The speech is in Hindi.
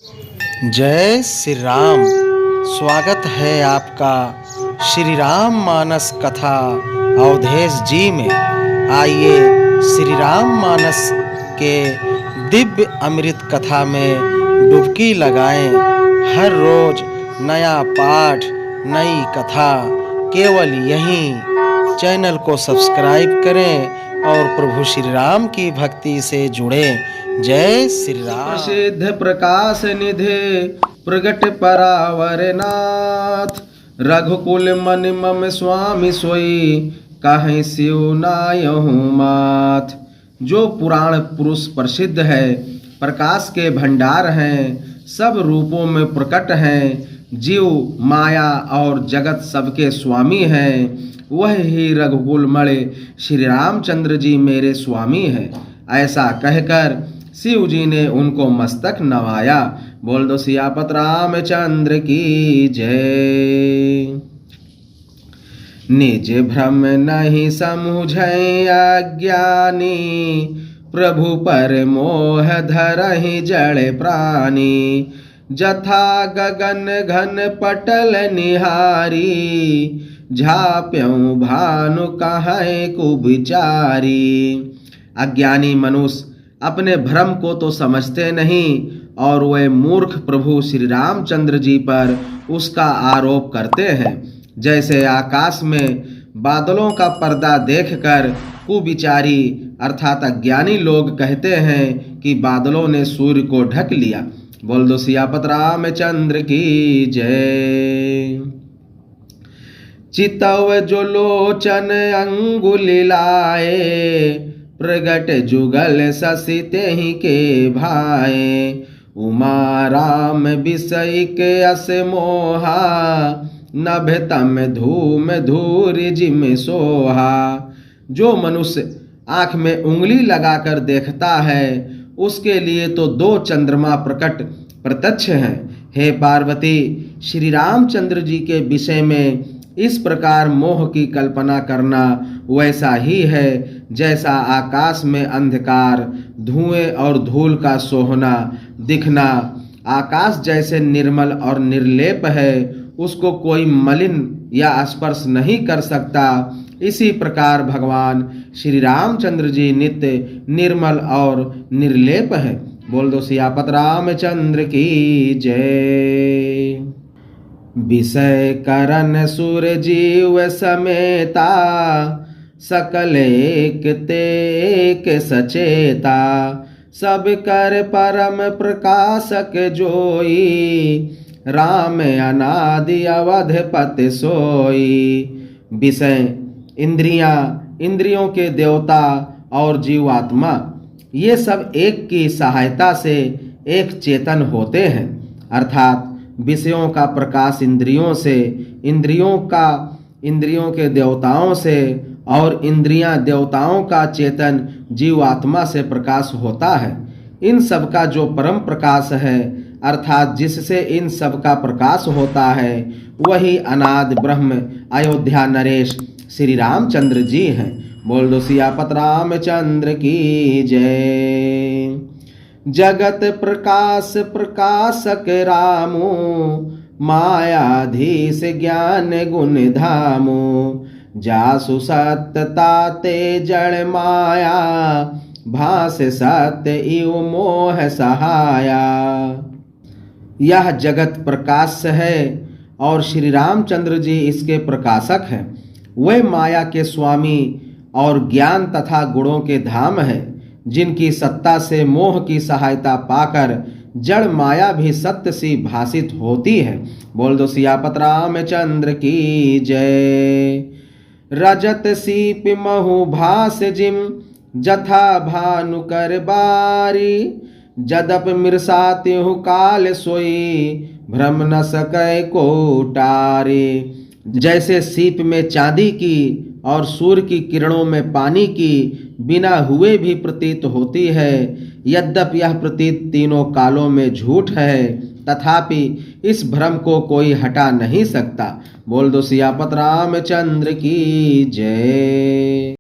जय श्री राम। स्वागत है आपका श्री राम मानस कथा अवधेश जी में। आइए श्री राम मानस के दिव्य अमृत कथा में डुबकी लगाएं। हर रोज नया पाठ, नई कथा केवल यहीं। चैनल को सब्सक्राइब करें और प्रभु श्री राम की भक्ति से जुड़ें। जय श्री राम। प्रसिद्ध प्रकाश निधे प्रगट परावर नाथ, रघुकुल मन मम स्वामी सोई, काहे सियो नायहु माथ। जो पुराण पुरुष प्रसिद्ध है, प्रकाश के भंडार हैं, सब रूपों में प्रकट हैं, जीव माया और जगत सबके स्वामी हैं, वह ही रघुकुल मणि श्री रामचंद्र जी मेरे स्वामी हैं। ऐसा कहकर शिव जी ने उनको मस्तक नवाया। बोल दो सियापत रामचंद्र की जय। निज भ्रम नहीं समझै अज्ञानी, प्रभु पर मोह धरहि जड़ प्राणी। जथा गगन घन पटल निहारी, झाप्यऊ भानु कहे कुविचारी। अज्ञानी मनुष्य अपने भ्रम को तो समझते नहीं और वे मूर्ख प्रभु श्री रामचंद्र जी पर उसका आरोप करते हैं। जैसे आकाश में बादलों का पर्दा देखकर कुविचारी अर्थात अज्ञानी लोग कहते हैं कि बादलों ने सूर्य को ढक लिया। बोल दो सियापत रामचंद्र की जय। चितव जो लोचन अंगुली लाए, प्रगट जुगल शशि तेहि के भाए। उमा राम विषयिक अस मोहा, नभ तम धूम धूरि जिम सोहा। जो मनुष्य आँख में उंगली लगाकर देखता है, उसके लिए तो दो चंद्रमा प्रकट प्रत्यक्ष हैं। हे पार्वती, श्री रामचंद्र जी के विषय में इस प्रकार मोह की कल्पना करना वैसा ही है जैसा आकाश में अंधकार, धुएं और धूल का सोहना दिखना। आकाश जैसे निर्मल और निर्लेप है, उसको कोई मलिन या स्पर्श नहीं कर सकता। इसी प्रकार भगवान श्री रामचंद्र जी नित्य निर्मल और निर्लेप है। बोल दो सियापत रामचंद्र की जय। विषय करन सुर जीव समेता, सकल एक तेक सचेता। सब कर परम प्रकाशक जोई, राम अनादि अवधपति सोई। विषय इंद्रियों के देवता और जीवात्मा, ये सब एक की सहायता से एक चेतन होते हैं। अर्थात विषयों का प्रकाश इंद्रियों से, इंद्रियों के देवताओं से और इंद्रियां देवताओं का चेतन जीवात्मा से प्रकाश होता है। इन सब का जो परम प्रकाश है अर्थात जिससे इन सब का प्रकाश होता है, वही अनादि ब्रह्म अयोध्या नरेश श्री रामचंद्र जी हैं। बोल दो सियापत रामचंद्र की जय। जगत प्रकाश प्रकाशक रामो, मायाधीश ज्ञान गुण धामो। जासु सत्यता ते जड़ माया, भास सत्य इव मोह सहाया। यह जगत प्रकाश है और श्री रामचंद्र जी इसके प्रकाशक हैं। वे माया के स्वामी और ज्ञान तथा गुणों के धाम हैं, जिनकी सत्ता से मोह की सहायता पाकर जड़ माया भी सत्य सी भासित होती है। बोल दो सियापत रामचंद्र की जय। रजत सीप महु भास जिम, जथा भानु कर बारी। जदप मिर्सात्यहु काल सोई, भ्रम न सकै को टारी। जैसे सीप में चांदी की और सूर्य की किरणों में पानी की बिना हुए भी प्रतीत होती है, यद्यपि यह प्रतीत तीनों कालों में झूठ है, तथापि इस भ्रम को कोई हटा नहीं सकता। बोल दो सियापत रामचंद्र की जय।